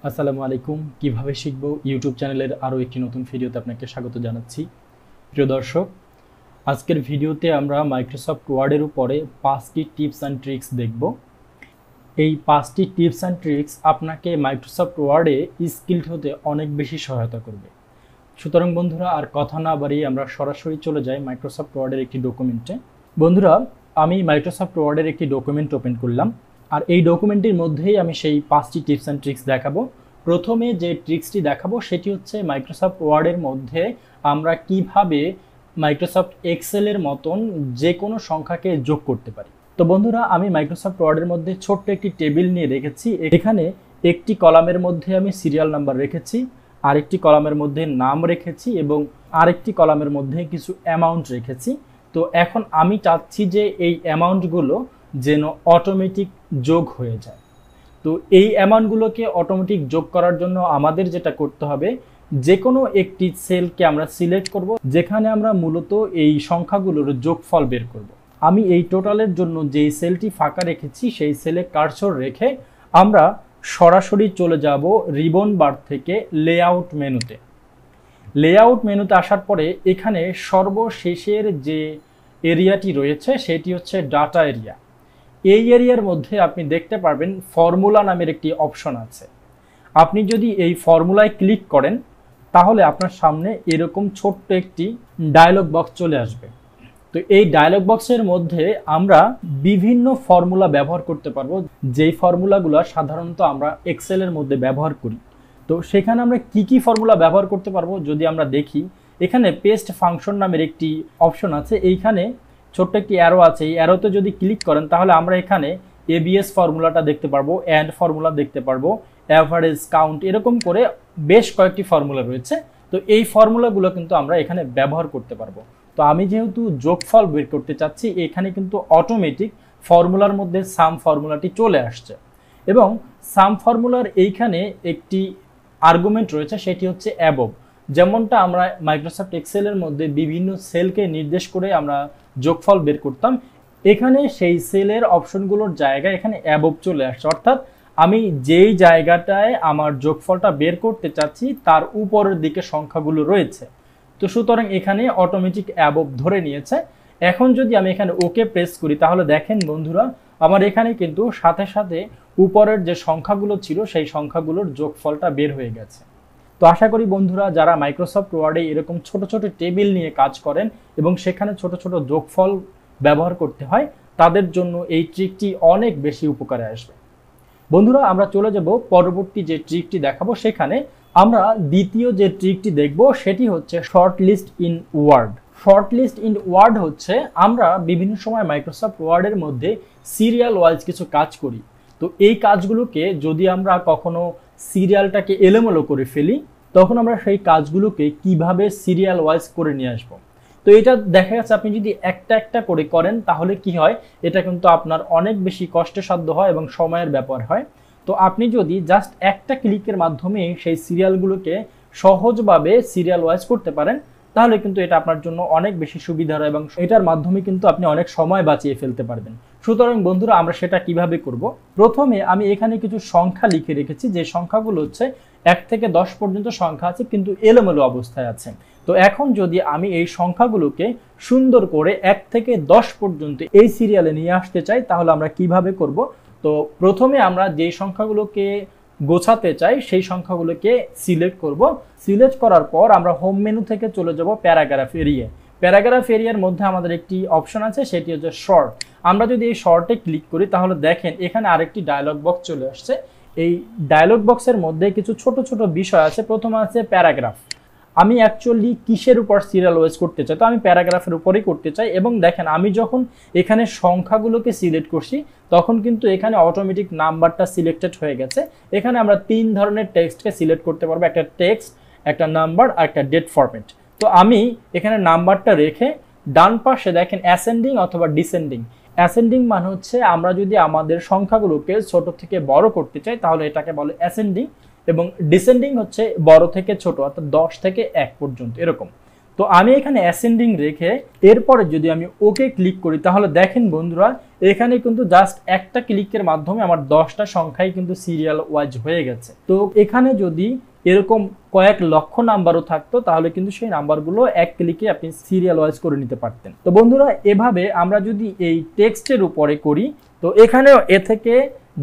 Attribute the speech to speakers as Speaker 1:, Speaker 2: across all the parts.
Speaker 1: আসসালামু আলাইকুম, কিভাবে শিখবো ইউটিউব চ্যানেলের আরও একটি নতুন ভিডিওতে আপনাকে স্বাগত জানাচ্ছি। প্রিয় দর্শক, আজকের ভিডিওতে আমরা মাইক্রোসফট ওয়ার্ডের উপরে 5টি টিপস অ্যান্ড ট্রিক্স দেখব। এই 5টি টিপস অ্যান্ড ট্রিক্স আপনাকে মাইক্রোসফট ওয়ার্ডে স্কিলড হতে অনেক বেশি সহায়তা করবে। সুতরাং বন্ধুরা, আর কথা না বাড়িয়ে আমরা সরাসরি চলে যাই মাইক্রোসফট ওয়ার্ডের একটি ডকুমেন্টে। বন্ধুরা, আমি মাইক্রোসফট ওয়ার্ডের একটি ডকুমেন্ট ওপেন করলাম, আর এই ডকুমেন্টের মধ্যেই আমি সেই 5টি টিপস অ্যান্ড ট্রিক্স দেখাবো। প্রথমে যে ট্রিক্সটি দেখাবো সেটি হচ্ছে মাইক্রোসফট ওয়ার্ডের মধ্যে আমরা কিভাবে মাইক্রোসফট এক্সেলের মতন যে কোনো সংখ্যাকে যোগ করতে পারি। তো বন্ধুরা, আমি মাইক্রোসফট ওয়ার্ডের মধ্যে ছোট্ট একটি টেবিল নিয়ে রেখেছি। এখানে একটি কলামের মধ্যে আমি সিরিয়াল নাম্বার রেখেছি, আরেকটি কলামের মধ্যে নাম রেখেছি এবং আরেকটি কলামের মধ্যে কিছু অ্যামাউন্ট রেখেছি। তো এখন আমি চাচ্ছি যে এই অ্যামাউন্টগুলো যেন অটোমেটিক যোগ হয়ে যায়। তো এই অ্যামাউন্টগুলোকে অটোমেটিক যোগ করার জন্য আমাদের যেটা করতে হবে, যে কোনো একটি সেলকে আমরা সিলেক্ট করব, যেখানে আমরা মূলত এই সংখ্যাগুলোর যোগফল বের করব। আমি এই টোটালের জন্য যেই সেলটি ফাঁকা রেখেছি সেই সেলে কার্সর রেখে আমরা সরাসরি চলে যাব রিবন বার থেকে লেআউট মেনুতে। লেআউট মেনুতে আসার পরে এখানে সর্বশেষের যে এরিয়াটি রয়েছে সেটি হচ্ছে ডাটা এরিয়া। এই এরিয়ার মধ্যে আপনি দেখতে পারবেন ফর্মুলা নামের একটি অপশন আছে। আপনি যদি এই ফর্মুলায় ক্লিক করেন তাহলে আপনার সামনে এরকম ছোট্ট একটি ডায়লগ বক্স চলে আসবে। তো এই ডায়লগ বক্সের মধ্যে আমরা বিভিন্ন ফর্মুলা ব্যবহার করতে পারবো, যেই ফর্মুলাগুলো সাধারণত আমরা এক্সেলের মধ্যে ব্যবহার করি। তো সেখানে আমরা কি ফর্মুলা ব্যবহার করতে পারবো যদি আমরা দেখি, এখানে পেস্ট ফাংশন নামের একটি অপশন আছে। এইখানে ছোট্ট একটি অ্যারো আছে, এই অ্যারোতে যদি ক্লিক করেন তাহলে আমরা এখানে এবিএস ফর্মুলাটা দেখতে পারবো, অ্যান্ড ফর্মুলা দেখতে পারবো, অ্যাভারেজ, কাউন্ট, এরকম করে বেশ কয়েকটি ফর্মুলা রয়েছে। তো এই ফর্মুলাগুলো কিন্তু আমরা এখানে ব্যবহার করতে পারবো। তো আমি যেহেতু যোগফল বের করতে চাচ্ছি, এখানে কিন্তু অটোমেটিক ফর্মুলার মধ্যে সাম ফর্মুলাটি চলে আসছে এবং সাম ফর্মুলার এইখানে একটি আর্গুমেন্ট রয়েছে, সেটি হচ্ছে অ্যাবভ। যেমনটা আমরা মাইক্রোসফট এক্সেলের মধ্যে বিভিন্ন সেলকে নির্দেশ করে আমরা যোগফল বের করতাম, এখানে সেই সেলের অপশনগুলোর জায়গায় এখানে অ্যাবভ চলে আসছে। অর্থাৎ আমি যেই জায়গাটায় আমার যোগফলটা বের করতে চাচ্ছি তার উপরের দিকে সংখ্যাগুলো রয়েছে। তো সুতরাং এখানে অটোমেটিক অ্যাবভ ধরে নিয়েছে। এখন যদি আমি এখানে ওকে প্রেস করি তাহলে দেখেন বন্ধুরা, আমার এখানে কিন্তু সাথে সাথে উপরের যে সংখ্যাগুলো ছিল সেই সংখ্যাগুলোর যোগফলটা বের হয়ে গেছে। তো আশা করি বন্ধুরা, যারা মাইক্রোসফট ওয়ার্ডে এরকম ছোট ছোট টেবিল নিয়ে কাজ করেন এবং সেখানে ছোট ছোট যোগফল ব্যবহার করতে হয়, তাদের জন্য এই ট্রিকটি অনেক বেশি উপকারে আসবে। বন্ধুরা, আমরা চলে যাব পরবর্তী যে ট্রিকটি দেখাবো। সেখানে আমরা দ্বিতীয় যে ট্রিকটি দেখব সেটি হচ্ছে short list in word. Short list in word হচ্ছে আমরা বিভিন্ন সময় মাইক্রোসফট ওয়ার্ডের মধ্যে সিরিয়াল ওয়াইজ কিছু কাজ করি। তো এই কাজগুলোকে যদি আমরা কখনো সিরিয়ালটাকে এলোমেলো করে ফেলি, তখন আমরা সেই কাজগুলোকে কিভাবে সিরিয়াল ওয়াইজ করে নিয়ে আসবো। তো এটা দেখা যাচ্ছে আপনি যদি একটা একটা করে করেন তাহলে কি হয়, এটা কিন্তু আপনার অনেক বেশি কষ্টসাধ্য হয় এবং সময়ের ব্যাপার হয়। তো আপনি যদি জাস্ট একটা ক্লিকের মাধ্যমে সেই সিরিয়ালগুলোকে সহজভাবে সিরিয়াল ওয়াইজ করতে পারেন তাহলে কিন্তু এটা আপনার জন্য অনেক বেশি সুবিধার এবং এটার মাধ্যমে কিন্তু আপনি অনেক সময় বাঁচিয়ে ফেলতে পারবেন। সুতরাং বন্ধুরা, আমরা সেটা কিভাবে করব? প্রথমে আমি এখানে কিছু সংখ্যা লিখে রেখেছি, যে সংখ্যাগুলো হচ্ছে 1 থেকে 10 পর্যন্ত সংখ্যা আছে কিন্তু এলোমেলো অবস্থায় আছে। তো এখন যদি আমি এই সংখ্যাগুলোকে সুন্দর করে 1 থেকে 10 পর্যন্ত এই সিরিয়ালে নিয়ে আসতে চাই তাহলে আমরা কিভাবে করব? তো প্রথমে আমরা যেই সংখ্যাগুলোকে গোছাতে চাই সেই সংখ্যাগুলোকে সিলেক্ট করব। সিলেক্ট করার পর আমরা হোম মেনু থেকে চলে যাব প্যারাগ্রাফ এরিয়া। প্যারাগ্রাফ এরিয়ার মধ্যে আমাদের একটি অপশন আছে, সেটি হচ্ছে শর্ট। আমরা যদি এই শর্টে ক্লিক করি তাহলে দেখেন এখানে আরেকটি ডায়লগ বক্স চলে আসছে। এই ডায়লগ বক্সের মধ্যে কিছু ছোট ছোট বিষয় আছে। প্রথমে আছে প্যারাগ্রাফ। আমি অ্যাকচুয়ালি কিসের উপর সিরিয়াল ওয়াইজ করতে চাই, তো আমি প্যারাগ্রাফের উপরেই করতে চাই। এবং দেখেন আমি যখন এখানে সংখ্যাগুলোকে সিলেক্ট করছি তখন কিন্তু এখানে অটোমেটিক নাম্বারটা সিলেক্টেড হয়ে গেছে। এখানে আমরা 3 ধরনের টেক্সটকে সিলেক্ট করতে পারবো, একটা টেক্সট, একটা নাম্বার আর একটা ডেট ফরম্যাট। তো আমি এখানে নাম্বারটা রেখে ডান পাশে দেখেন অ্যাসেন্ডিং অথবা ডিসেন্ডিং। অ্যাসেন্ডিং মানে হচ্ছে আমরা যদি আমাদের সংখ্যাগুলোকে ছোট থেকে বড় করতে চাই তাহলে এটাকে বলে অ্যাসেন্ডিং, এবং ডিসেন্ডিং হচ্ছে বড় থেকে ছোট, অর্থাৎ 10 থেকে 1 পর্যন্ত এরকম। তো আমি এখানে অ্যাসেন্ডিং রেখে এরপরে যদি আমি ওকে ক্লিক করি তাহলে দেখেন বন্ধুরা এখানে কিন্তু জাস্ট একটা ক্লিকের মাধ্যমে আমার 10টা সংখ্যাই কিন্তু সিরিয়াল ওয়াইজ হয়ে গেছে। তো এখানে যদি এরকম কয়েক লক্ষ নাম্বারও থাকতো তাহলে কিন্তু সেই নাম্বারগুলো এক ক্লিকে আপনি সিরিয়াল ওয়াইজ করে নিতে পারতেন। তো বন্ধুরা এভাবে আমরা যদি এই টেক্সটের উপরে করি তো এখানেও এ থেকে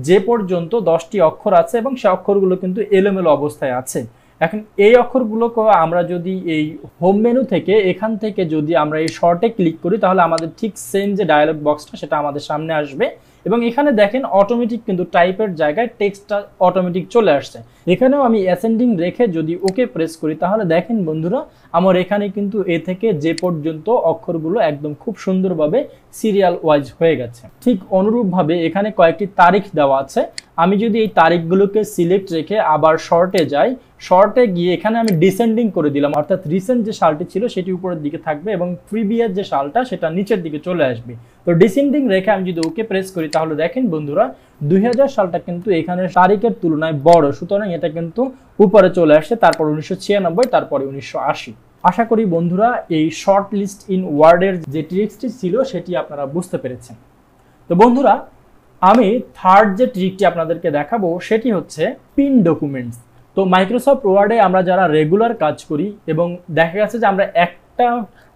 Speaker 1: যে পর্যন্ত 10টি অক্ষর আছে এবং সেই অক্ষরগুলো কিন্তু এলোমেলো অবস্থায় আছে। এখন এই অক্ষরগুলোকে আমরা যদি এই হোম মেনু থেকে এখান থেকে যদি আমরা এই শর্টে ক্লিক করি তাহলে আমাদের ঠিক সেম যে ডায়ালগ বক্সটা সেটা আমাদের সামনে আসবে এবং এখানে দেখেন অটোমেটিক কিন্তু টাইপের জায়গায় টেক্সটটা অটোমেটিক চলে আসছে। এখানেও আমি অ্যাসেন্ডিং রেখে যদি ওকে প্রেস করি তাহলে দেখেন বন্ধুরা আমার এখানে কিন্তু এ থেকে যে পর্যন্ত অক্ষরগুলো একদম খুব সুন্দরভাবে সিরিয়াল ওয়াইজ হয়ে গেছে। ঠিক অনুরূপভাবে এখানে কয়েকটি তারিখ দেওয়া আছে। আমি যদি এই তারিখগুলোকে সিলেক্ট রেখে আবার শর্টে যাই, শর্টে গিয়ে এখানে আমি ডিসেন্ডিং করে দিলাম, অর্থাৎ রিসেন্ট যে সালটি ছিল সেটি উপরের দিকে থাকবে এবং প্রিভিয়াস যে সালটা সেটা নিচের দিকে চলে আসবে। তো ডিসেন্ডিং রেখে আমি যদি ওকে প্রেস করি তাহলে দেখেন বন্ধুরা 2000 সালটা কিন্তু এখানে তারিখের তুলনায় বড়, সুতরাং এটা কিন্তু উপরে চলে আসছে, তারপর 1996, তারপরে 1980। আশা করি বন্ধুরা এই শর্ট লিস্ট ইন ওয়ার্ডের যে ট্রিক্সটি ছিল সেটি আপনারা বুঝতে পেরেছেন। তো বন্ধুরা আমি থার্ড যে ট্রিকটি আপনাদেরকে দেখাবো সেটি হচ্ছে পিন ডকুমেন্টস। তো মাইক্রোসফট ওয়ার্ডে আমরা যারা রেগুলার কাজ করি এবং দেখা গেছে যে আমরা একটা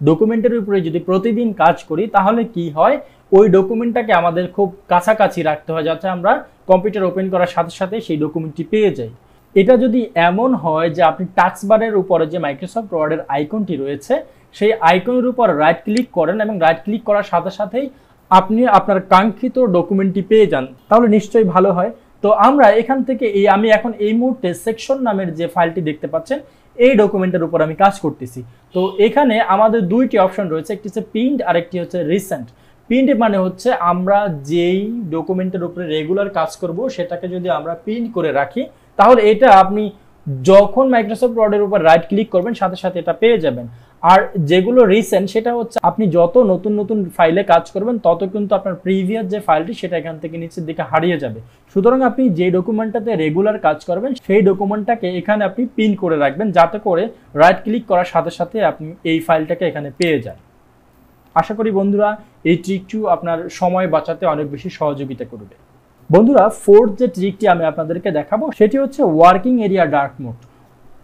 Speaker 1: ডকুমেন্টের উপরে যদি প্রতিদিন কাজ করি তাহলে কি হয়, ওই ডকুমেন্টটাকে আমাদের খুব কাছাকাছি রাখতে হয় যাতে আমরা কম্পিউটার ওপেন করার সাথে সাথে সেই ডকুমেন্টটি পেয়ে যাই। এটা যদি এমন হয় যে আপনি টাস্কবারের উপরে যে মাইক্রোসফট ওয়ার্ডের আইকনটি রয়েছে সেই আইকনের উপর রাইট ক্লিক করেন এবং রাইট ক্লিক করার সাথে সাথেই আপনি আপনার কাঙ্ক্ষিত ডকুমেন্টটি পেয়ে যান তাহলে নিশ্চয়ই ভালো হয়। তো আমরা এখান থেকে আমি এখন এই মুহূর্তে সেকশন নামের যে ফাইলটি দেখতে পাচ্ছেন এই ডকুমেন্টের উপর আমি কাজ করতেছি। তো এখানে আমাদের দুইটি অপশন রয়েছে, একটি হচ্ছে পিন্ড আর একটি হচ্ছে রিসেন্ট। পিন্ড মানে হচ্ছে আমরা যেই ডকুমেন্টের উপরে রেগুলার কাজ করব সেটাকে যদি আমরা পিন্ড করে রাখি তাহলে এটা আপনি যখন মাইক্রোসফট ওয়ার্ডের উপর রাইট ক্লিক করবেন সাথে সাথে এটা পেয়ে যাবেন। আর যেগুলো রিসেন্ট সেটা হচ্ছে আপনি যত নতুন নতুন ফাইলে কাজ করবেন তত কিন্তু আপনার প্রিভিয়াস যে ফাইলটি সেটা এখান থেকে নিচের দিকে হারিয়ে যাবে। সুতরাং আপনি যে ডকুমেন্টটাতে রেগুলার কাজ করবেন সেই ডকুমেন্টটাকে এখানে আপনি পিন করে রাখবেন যাতে করে রাইট ক্লিক করার সাথে সাথে আপনি এই ফাইলটাকে এখানে পেয়ে যান। আশা করি বন্ধুরা এই ট্রিকটিও আপনার সময় বাঁচাতে অনেক বেশি সহযোগিতা করবে। বন্ধুরা ফোর্থ যে ট্রিকটি আমি আপনাদেরকে দেখাবো সেটি হচ্ছে working area dark mode.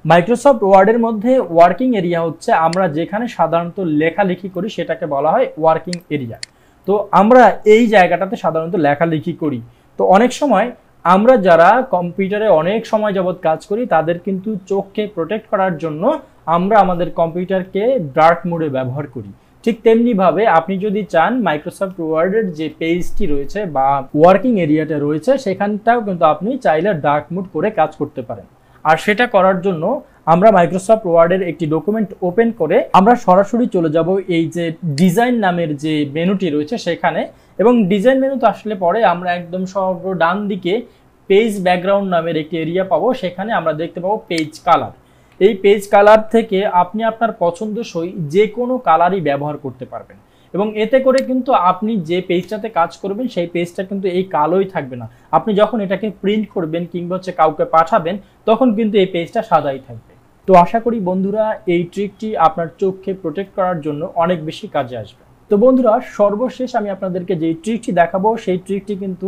Speaker 1: Microsoft ওয়ার্ডের মধ্যে ওয়ার্কিং এরিয়া হচ্ছে আমরা যেখানে সাধারণত লেখালেখি করি সেটাকে বলা হয় ওয়ার্কিং এরিয়া। তো আমরা এই জায়গাটাতে সাধারণত লেখালেখি করি। তো অনেক সময় আমরা যারা কম্পিউটারে অনেক সময় যাবত কাজ করি তাদের কিন্তু চোখকে প্রোটেক্ট করার জন্য আমরা আমাদের কম্পিউটারকে ডার্ক মোডে ব্যবহার করি। ঠিক তেমনিভাবে আপনি যদি চান মাইক্রোসফট ওয়ার্ডের যে পেজটি রয়েছে বা ওয়ার্কিং এরিয়াটা রয়েছে সেখানটাও কিন্তু আপনি চাইলে ডার্ক মোড করে কাজ করতে পারেন। আর সেটা করার জন্য আমরা মাইক্রোসফট ওয়ার্ডের একটি ডকুমেন্ট ওপেন করে আমরা সরাসরি চলে যাব এই যে ডিজাইন নামের যে মেনুটি রয়েছে সেখানে, এবং ডিজাইন মেনুতে আসলে পরে আমরা একদম সর্ব ডান দিকে পেজ ব্যাকগ্রাউন্ড নামের একটি এরিয়া পাবো। সেখানে আমরা দেখতে পাবো পেজ কালার। এই পেজ কালার থেকে আপনি আপনার পছন্দসই যে কোনো কালারই ব্যবহার করতে পারবেন এবং এতে করে কিন্তু আপনি যে পেজটাতে কাজ করবেন সেই পেজটা কিন্তু এই কালোই থাকবে না। আপনি যখন এটাকে প্রিন্ট করবেন কিংবা হচ্ছে কাউকে পাঠাবেন তখন কিন্তু এই পেজটা সাদাই থাকবে। তো আশা করি বন্ধুরা এই ট্রিকটি আপনার চোখকে প্রোটেক্ট করার জন্য অনেক বেশি কাজে আসবে। তো বন্ধুরা সর্বশেষ আমি আপনাদেরকে যে ট্রিকটি দেখাবো সেই ট্রিকটি কিন্তু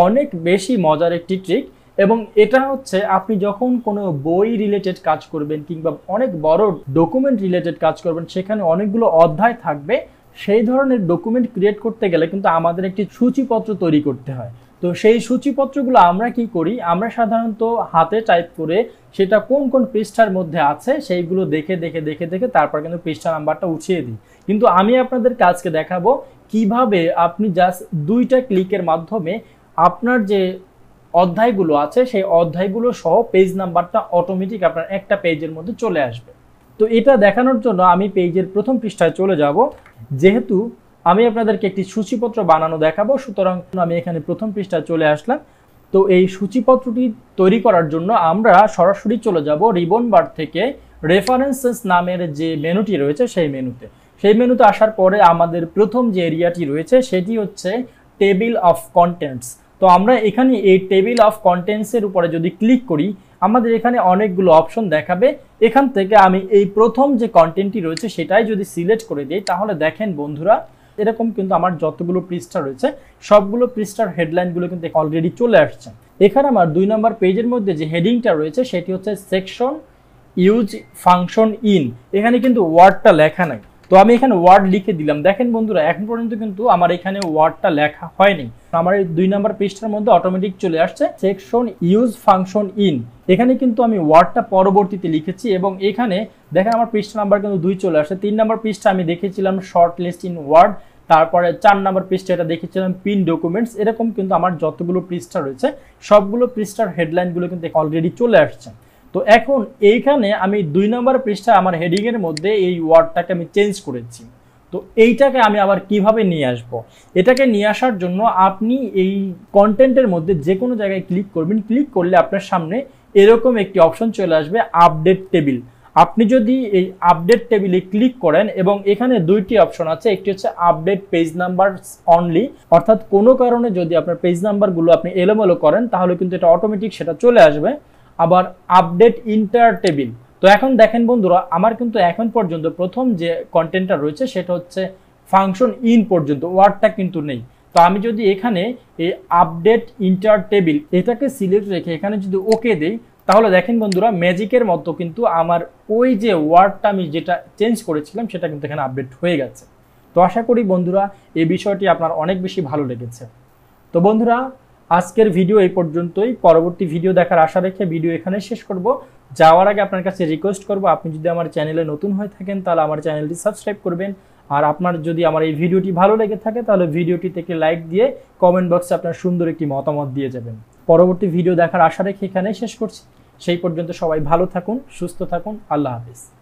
Speaker 1: অনেক বেশি মজার একটি ট্রিক এবং এটা হচ্ছে আপনি যখন কোনো বই রিলেটেড কাজ করবেন কিংবা অনেক বড় ডকুমেন্ট রিলেটেড কাজ করবেন সেখানে অনেকগুলো অধ্যায় থাকবে, সেই ধরনের ডকুমেন্ট ক্রিয়েট করতে গেলে কিন্তু আমাদের একটি সূচিপত্র তৈরি করতে হয়। তো সেই সূচিপত্রগুলো আমরা কি করি, আমরা সাধারণত হাতে টাইপ করে সেটা কোন কোন পৃষ্ঠার মধ্যে আছে সেইগুলো দেখে দেখে দেখে দেখে তারপর কিন্তু পৃষ্ঠা নাম্বারটা উঠিয়ে দিই। কিন্তু আমি আপনাদের কাজকে দেখাবো কিভাবে আপনি জাস্ট 2টা ক্লিকের মাধ্যমে আপনার যে অধ্যায়গুলো আছে সেই অধ্যায়গুলো সহ পেজ নাম্বারটা অটোমেটিক আপনার একটা পেজের মধ্যে চলে আসবে। তো এটা দেখানোর জন্য আমি পেজের প্রথম পৃষ্ঠায় চলে যাব। যেহেতু আমি আপনাদেরকে একটি সূচিপত্র বানানো দেখাবো সুতরাং আমি এখানে প্রথম পৃষ্ঠায় চলে আসলাম। তো এই সূচিপত্রটি তৈরি করার জন্য আমরা সরাসরি চলে যাব রিবন বার থেকে রেফারেন্সেস নামের যে মেনুটি রয়েছে সেই মেনুতে আসার পরে আমাদের প্রথম যে এরিয়াটি রয়েছে সেটি হচ্ছে টেবিল অফ কন্টেন্টস। তো আমরা এখানে এই টেবিল অফ কন্টেন্টসের উপরে যদি ক্লিক করি আমাদের এখানে অনেকগুলো অপশন দেখাবে। এখান থেকে আমি এই প্রথম যে কন্টেন্টটি রয়েছে সেটাই যদি সিলেক্ট করে দিই, তাহলে দেখেন বন্ধুরা এরকম কিন্তু আমার যতগুলো পৃষ্ঠা রয়েছে সবগুলো পৃষ্ঠার হেডলাইনগুলো কিন্তু অলরেডি চলে আসছে। এখানে আমার 2 নম্বর পেজের মধ্যে যে হেডিংটা রয়েছে সেটি হচ্ছে সেকশন ইউজ ফাংশন ইন। এখানে কিন্তু ওয়ার্ডটা লেখা নাই, তো আমি এখানে ওয়ার্ড লিখে দিলাম। দেখেন বন্ধুরা এখন পর্যন্ত কিন্তু আমার এখানে ওয়ার্ডটা লেখা হয়নি। আমার এই 2 নম্বর পৃষ্ঠার মধ্যে অটোমেটিক চলে আসছে সেকশন ইউজ ফাংশন ইন। এখানে কিন্তু আমি ওয়ার্ডটা পরবর্তীতে লিখেছি এবং এখানে দেখেন আমার পৃষ্ঠা নাম্বার কিন্তু 2 চলে আসছে। 3 নম্বর পৃষ্ঠা আমি দেখেছিলাম শর্ট লিস্ট ইন ওয়ার্ড, তারপরে 4 নম্বর পৃষ্ঠা এটা দেখেছিলাম পিন ডকুমেন্টস। এরকম কিন্তু আমার যতগুলো পৃষ্ঠা রয়েছে সবগুলো পৃষ্ঠার হেডলাইনগুলো কিন্তু অলরেডি চলে আসছে। তো এখন এইখানে আমি 2 নম্বর পৃষ্ঠা আমার হেডিং এর মধ্যে এই ওয়ার্ডটাকে আমি চেঞ্জ করেছি। তো এইটাকে আমি আবার কিভাবে নিয়ে আসব? এটাকে নিয়ে আসার জন্য আপনি এই কন্টেন্টের মধ্যে যে কোনো জায়গায় ক্লিক করবেন। ক্লিক করলে আপনার সামনে এরকম একটি অপশন চলে আসবে আপডেট টেবিল। আপনি যদি এই আপডেট টেবিলে ক্লিক করেন এবং এখানে 2টি অপশন আছে, একটি হচ্ছে আপডেট পেজ নাম্বার অনলি, অর্থাৎ কোনো কারণে যদি আপনার পেজ নাম্বারগুলো আপনি এলোমেলো করেন তাহলে কিন্তু এটা অটোমেটিক সেটা চলে আসবে। আবার আপডেট ইন্টার টেবিল। তো এখন দেখেন বন্ধুরা আমার কিন্তু এখন পর্যন্ত প্রথম যে কন্টেন্টটা রয়েছে সেটা হচ্ছে ফাংশন ইন পর্যন্ত, ওয়ার্ডটা কিন্তু নেই। তো আমি যদি এখানে এই আপডেট ইন্টার টেবিল এটাকে সিলেক্ট রেখে এখানে যদি ওকে দেই, তাহলে দেখেন বন্ধুরা ম্যাজিকের মতো কিন্তু আমার ওই যে ওয়ার্ডটা আমি যেটা চেঞ্জ করেছিলাম সেটা কিন্তু এখানে আপডেট হয়ে গেছে। তো আশা করি বন্ধুরা এই বিষয়টি আপনার অনেক বেশি ভালো লেগেছে। তো বন্ধুরা আজকের ভিডিও এই পর্যন্তই। পরবর্তী ভিডিও দেখার আশা রেখে ভিডিও এখানে শেষ করব। যাওয়ার আগে আপনার কাছে রিকোয়েস্ট করব, আপনি যদি আমার চ্যানেলে নতুন হয়ে থাকেন তাহলে আমার চ্যানেলটি সাবস্ক্রাইব করবেন। আর আপনার যদি আমার এই ভিডিওটি ভালো লেগে থাকে তাহলে ভিডিওটি থেকে লাইক দিয়ে কমেন্ট বক্সে আপনার সুন্দর একটি মতামত দিয়ে যাবেন। পরবর্তী ভিডিও দেখার আশা রেখে এখানে শেষ করছি। সেই পর্যন্ত সবাই ভালো থাকুন, সুস্থ থাকুন। আল্লাহ হাফেজ।